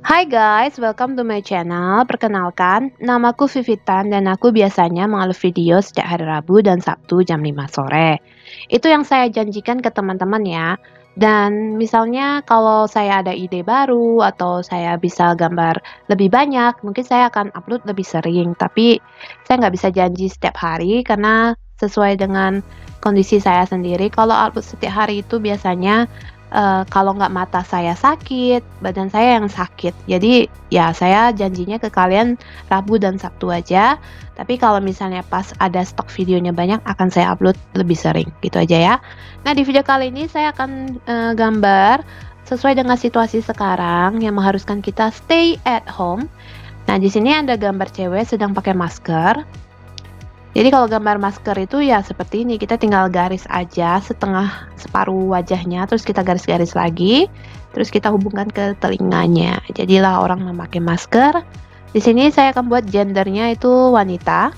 Hai guys, welcome to my channel. Perkenalkan, namaku Vivitan dan aku biasanya mengupload video setiap hari Rabu dan Sabtu jam 5 sore. Itu yang saya janjikan ke teman-teman ya. Dan misalnya kalau saya ada ide baru atau saya bisa gambar lebih banyak, mungkin saya akan upload lebih sering. Tapi saya nggak bisa janji setiap hari karena sesuai dengan kondisi saya sendiri. Kalau upload setiap hari itu biasanya kalau nggak mata saya sakit, badan saya yang sakit. Jadi, ya saya janjinya ke kalian Rabu dan Sabtu aja, tapi kalau misalnya pas ada stok videonya banyak, akan saya upload lebih sering, gitu aja ya. Nah, di video kali ini saya akan, gambar sesuai dengan situasi sekarang yang mengharuskan kita stay at home. Nah, di sini ada gambar cewek sedang pakai masker. Jadi kalau gambar masker itu ya seperti ini, kita tinggal garis aja setengah separuh wajahnya, terus kita garis-garis lagi, terus kita hubungkan ke telinganya. Jadilah orang memakai masker. Di sini saya akan buat gendernya itu wanita.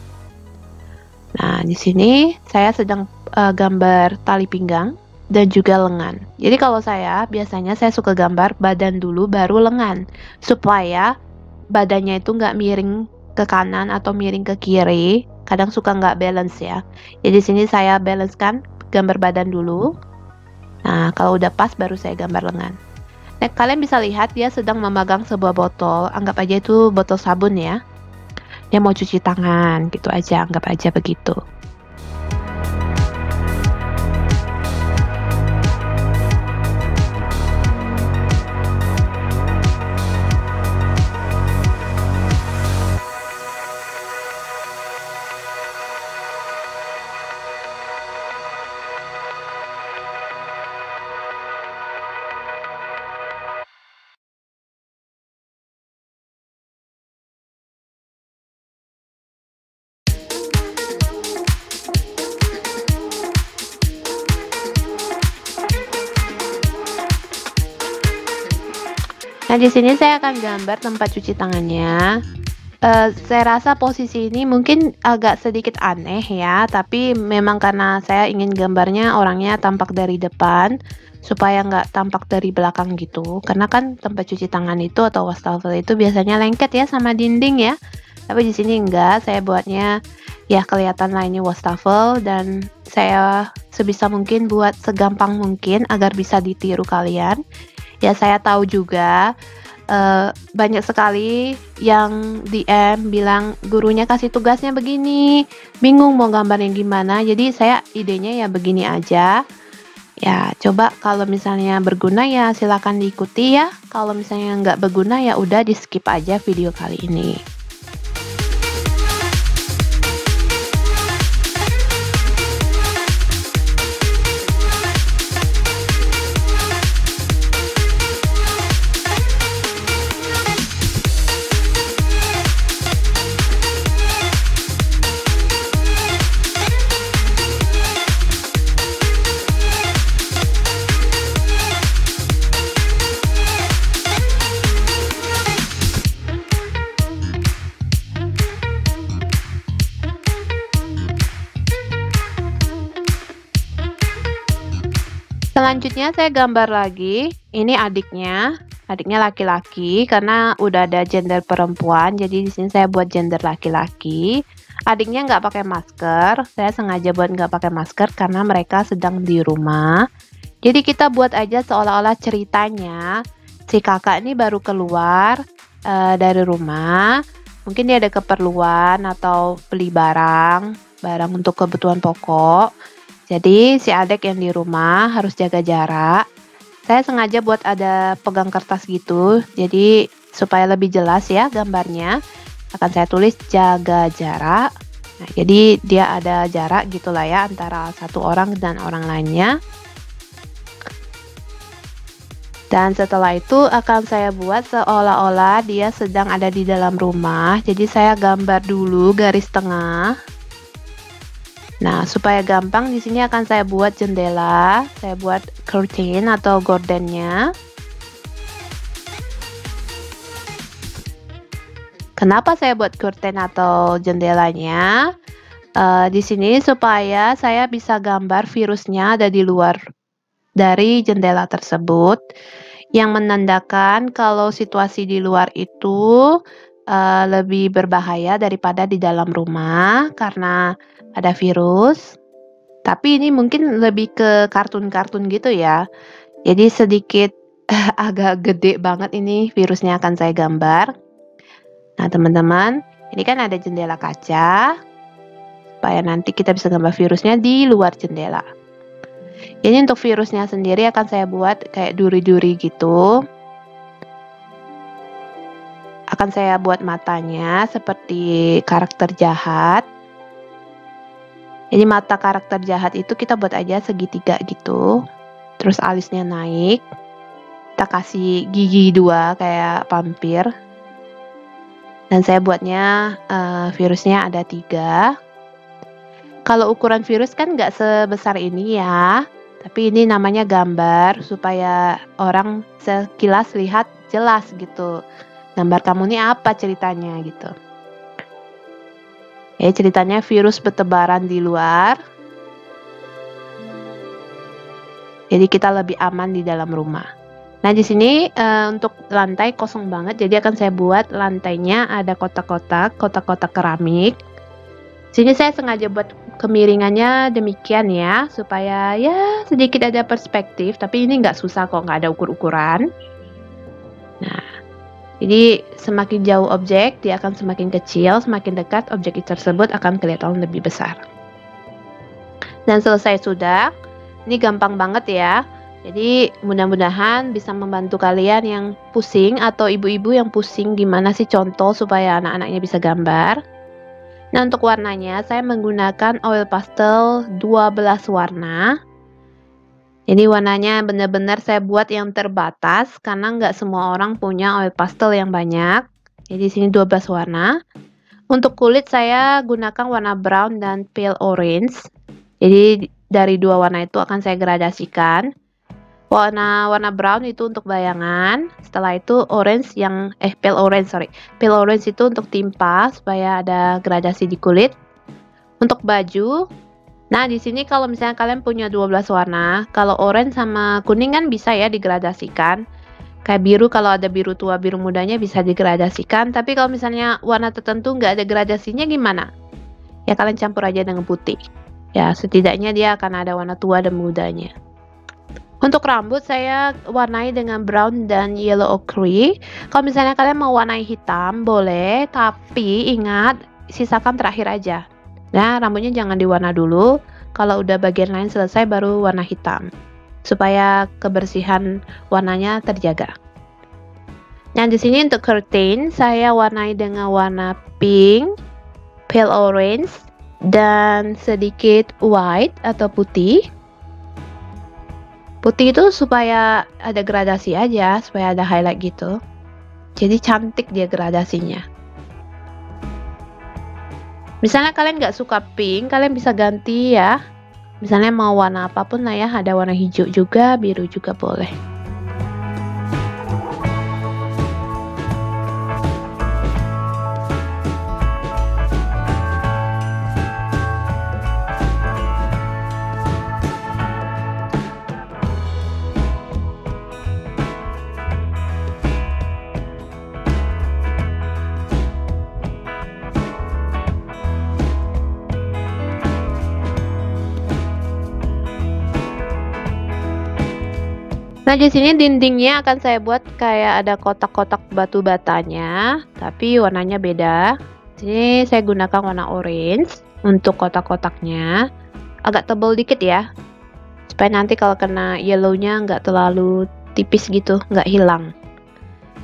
Nah, di sini saya sedang gambar tali pinggang dan juga lengan. Jadi kalau saya biasanya saya suka gambar badan dulu baru lengan, supaya badannya itu nggak miring ke kanan atau miring ke kiri. Kadang suka nggak balance ya. Jadi sini saya balance kan gambar badan dulu. Nah, kalau udah pas baru saya gambar lengan. Nah, kalian bisa lihat dia sedang memegang sebuah botol. Anggap aja itu botol sabun ya. Dia mau cuci tangan, gitu aja. Anggap aja begitu. Nah, di sini saya akan gambar tempat cuci tangannya. Saya rasa posisi ini mungkin agak sedikit aneh ya, tapi memang karena saya ingin gambarnya orangnya tampak dari depan, supaya nggak tampak dari belakang gitu. Karena kan tempat cuci tangan itu atau wastafel itu biasanya lengket ya sama dinding ya. Tapi di sini enggak, saya buatnya ya kelihatan lainnya wastafel dan saya sebisa mungkin buat segampang mungkin agar bisa ditiru kalian. Ya saya tahu juga, banyak sekali yang DM bilang gurunya kasih tugasnya begini, bingung mau gambarnya gimana. Jadi saya idenya ya begini aja. Ya coba kalau misalnya berguna ya silakan diikuti ya. Kalau misalnya nggak berguna ya udah di-skip aja video kali ini. Selanjutnya saya gambar lagi, ini adiknya laki-laki karena udah ada gender perempuan, jadi di sini saya buat gender laki-laki. Adiknya nggak pakai masker, saya sengaja buat nggak pakai masker karena mereka sedang di rumah. Jadi kita buat aja seolah-olah ceritanya si kakak ini baru keluar dari rumah, mungkin dia ada keperluan atau beli barang untuk kebutuhan pokok. Jadi si adik yang di rumah harus jaga jarak. Saya sengaja buat ada pegang kertas gitu, jadi supaya lebih jelas ya gambarnya. Akan saya tulis jaga jarak. Nah, jadi dia ada jarak gitulah ya antara satu orang dan orang lainnya. Dan setelah itu akan saya buat seolah-olah dia sedang ada di dalam rumah. Jadi saya gambar dulu garis tengah. Nah, supaya gampang di sini akan saya buat jendela, saya buat curtain atau gordennya. Kenapa saya buat curtain atau jendelanya? Di sini supaya saya bisa gambar virusnya ada di luar dari jendela tersebut. yang menandakan kalau situasi di luar itu lebih berbahaya daripada di dalam rumah karena ada virus. Tapi ini mungkin lebih ke kartun-kartun gitu ya. Jadi sedikit agak gede banget ini virusnya akan saya gambar. Nah, teman-teman, ini kan ada jendela kaca supaya nanti kita bisa gambar virusnya di luar jendela. Jadi untuk virusnya sendiri akan saya buat kayak duri-duri gitu. Akan saya buat matanya seperti karakter jahat. Jadi mata karakter jahat itu kita buat aja segitiga gitu. Terus alisnya naik. Kita kasih gigi 2 kayak vampir. Dan saya buatnya virusnya ada 3. Kalau ukuran virus kan nggak sebesar ini ya. Tapi ini namanya gambar supaya orang sekilas lihat jelas gitu. Gambar kamu ini apa ceritanya gitu. Ceritanya virus bertebaran di luar. Jadi kita lebih aman di dalam rumah. Nah, di sini untuk lantai kosong banget. Jadi akan saya buat lantainya ada kotak-kotak keramik. Sini saya sengaja buat kemiringannya demikian ya, supaya ya sedikit ada perspektif. Tapi ini nggak susah kok, nggak ada ukur-ukuran. Nah, jadi semakin jauh objek, dia akan semakin kecil, semakin dekat objek tersebut akan kelihatan lebih besar. Dan selesai sudah, ini gampang banget ya. Jadi mudah-mudahan bisa membantu kalian yang pusing atau ibu-ibu yang pusing gimana sih contoh supaya anak-anaknya bisa gambar. Nah, untuk warnanya saya menggunakan oil pastel 12 warna. Jadi warnanya benar-benar saya buat yang terbatas karena nggak semua orang punya oil pastel yang banyak. Jadi di sini 12 warna. Untuk kulit saya gunakan warna brown dan pale orange. Jadi dari 2 warna itu akan saya gradasikan. Warna brown itu untuk bayangan. Setelah itu pale orange itu untuk timpa supaya ada gradasi di kulit. Untuk baju, nah, di sini kalau misalnya kalian punya 12 warna, kalau orange sama kuning kan bisa ya digradasikan. Kayak biru, kalau ada biru tua, biru mudanya bisa digradasikan. Tapi kalau misalnya warna tertentu nggak ada gradasinya gimana? Ya kalian campur aja dengan putih. Ya, setidaknya dia akan ada warna tua dan mudanya. Untuk rambut saya warnai dengan brown dan yellow ochre. Kalau misalnya kalian mau warnai hitam, boleh. Tapi ingat, sisakan terakhir aja. Nah, rambutnya jangan diwarna dulu. Kalau udah bagian lain selesai baru warna hitam, supaya kebersihan warnanya terjaga. Nah, di sini untuk curtain saya warnai dengan warna pink, pale orange, dan sedikit white atau putih. Putih itu supaya ada gradasi aja, supaya ada highlight gitu. Jadi cantik dia gradasinya. Misalnya kalian nggak suka pink, kalian bisa ganti ya. Misalnya mau warna apapun lah ya, ada warna hijau juga, biru juga boleh. Nah, di sini dindingnya akan saya buat kayak ada kotak-kotak batu batanya, tapi warnanya beda. Sini saya gunakan warna orange untuk kotak-kotaknya, agak tebal dikit ya, supaya nanti kalau kena yellownya nggak terlalu tipis gitu, nggak hilang.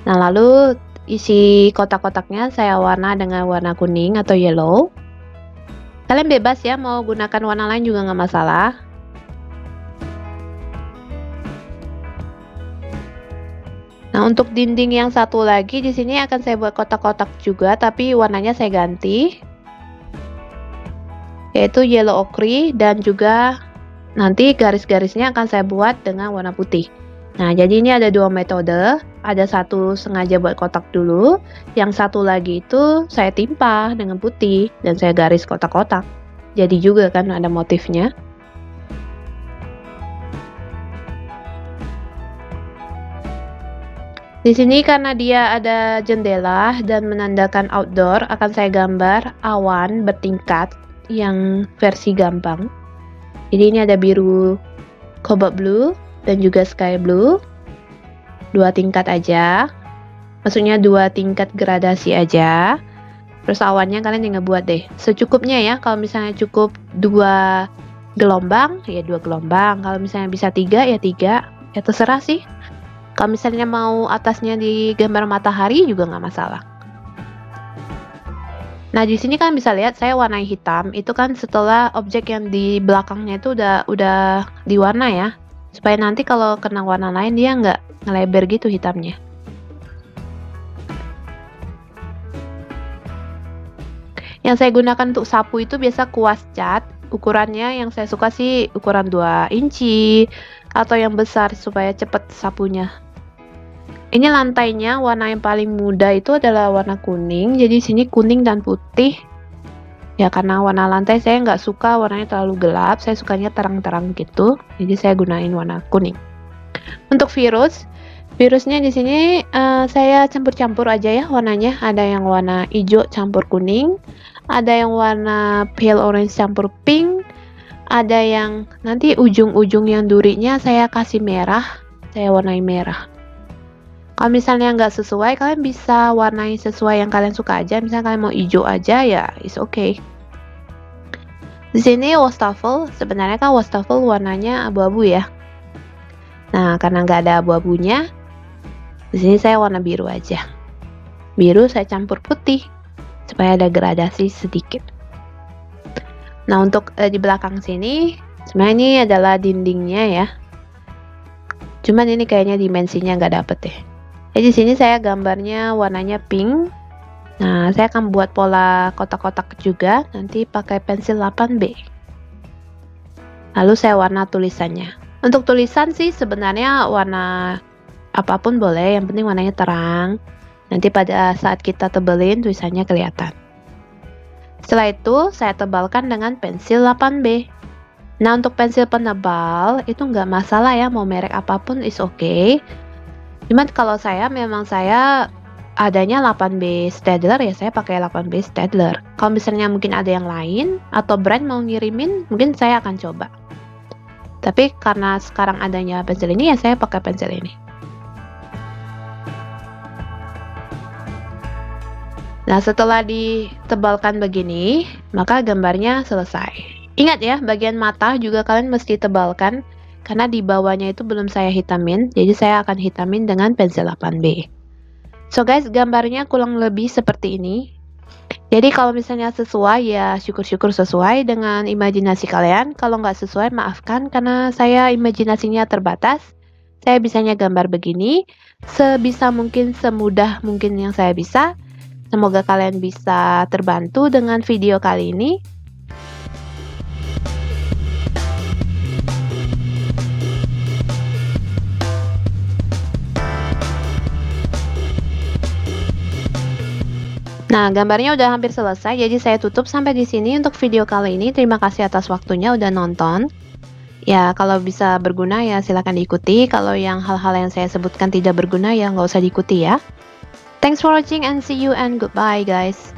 Nah, lalu isi kotak-kotaknya saya warna dengan warna kuning atau yellow. Kalian bebas ya, mau gunakan warna lain juga nggak masalah. Nah, untuk dinding yang satu lagi di sini akan saya buat kotak-kotak juga, tapi warnanya saya ganti, yaitu yellow ochre, dan juga nanti garis-garisnya akan saya buat dengan warna putih. Nah, jadi ini ada 2 metode, ada satu sengaja buat kotak dulu, yang satu lagi itu saya timpa dengan putih dan saya garis kotak-kotak. Jadi juga kan ada motifnya. Di sini karena dia ada jendela dan menandakan outdoor, akan saya gambar awan bertingkat yang versi gampang. Jadi ini ada biru cobalt blue dan juga sky blue. 2 tingkat aja. Maksudnya 2 tingkat gradasi aja. Terus awannya kalian yang ngebuat deh. Secukupnya ya. Kalau misalnya cukup 2 gelombang, ya 2 gelombang. Kalau misalnya bisa 3, ya 3. Ya terserah sih. Kalau misalnya mau atasnya digambar matahari juga nggak masalah. Nah, di sini kan bisa lihat saya warnai hitam. Itu kan setelah objek yang di belakangnya itu udah diwarna ya. Supaya nanti kalau kena warna lain dia nggak ngelebar gitu hitamnya. Yang saya gunakan untuk sapu itu biasa kuas cat. Ukurannya yang saya suka sih ukuran 2 inci atau yang besar supaya cepet sapunya. Ini lantainya warna yang paling muda itu adalah warna kuning. Jadi sini kuning dan putih. Ya karena warna lantai saya nggak suka warnanya terlalu gelap. Saya sukanya terang-terang gitu. Jadi saya gunain warna kuning. Untuk virusnya di sini saya campur-campur aja ya warnanya. Ada yang warna hijau campur kuning, ada yang warna pale orange campur pink, ada yang nanti ujung-ujung yang durinya saya kasih merah. Saya warnai merah. Kalau misalnya nggak sesuai, kalian bisa warnai sesuai yang kalian suka aja. Misalnya kalian mau hijau aja, ya it's okay. Di sini wastafel, sebenarnya kan wastafel warnanya abu-abu ya. Nah, karena nggak ada abu-abunya, di sini saya warna biru aja. Biru saya campur putih, supaya ada gradasi sedikit. Nah, untuk di belakang sini, sebenarnya ini adalah dindingnya ya. Cuman ini kayaknya dimensinya nggak dapet deh. Jadi di sini saya gambarnya warnanya pink. Nah, saya akan buat pola kotak-kotak juga, nanti pakai pensil 8B. Lalu saya warna tulisannya. Untuk tulisan sih sebenarnya warna apapun boleh, yang penting warnanya terang. Nanti pada saat kita tebelin tulisannya kelihatan. Setelah itu saya tebalkan dengan pensil 8B. Nah, untuk pensil penebal itu nggak masalah ya, mau merek apapun is okay. Cuman kalau memang saya adanya 8B Staedtler, ya saya pakai 8B Staedtler. Kalau misalnya mungkin ada yang lain atau brand mau ngirimin, mungkin saya akan coba. Tapi karena sekarang adanya pensil ini, ya saya pakai pensil ini. Nah, setelah ditebalkan begini, maka gambarnya selesai. Ingat ya, bagian mata juga kalian mesti tebalkan. Karena di bawahnya itu belum saya hitamin, jadi saya akan hitamin dengan pensil 8B. So guys, gambarnya kurang lebih seperti ini. Jadi kalau misalnya sesuai, ya syukur-syukur sesuai dengan imajinasi kalian. Kalau nggak sesuai, maafkan karena saya imajinasinya terbatas. Saya bisanya gambar begini, sebisa mungkin, semudah mungkin yang saya bisa. Semoga kalian bisa terbantu dengan video kali ini. Nah, gambarnya udah hampir selesai, jadi saya tutup sampai di sini untuk video kali ini. Terima kasih atas waktunya udah nonton. Ya, kalau bisa berguna ya silahkan diikuti. Kalau yang hal-hal yang saya sebutkan tidak berguna ya nggak usah diikuti ya. Thanks for watching and see you and goodbye guys.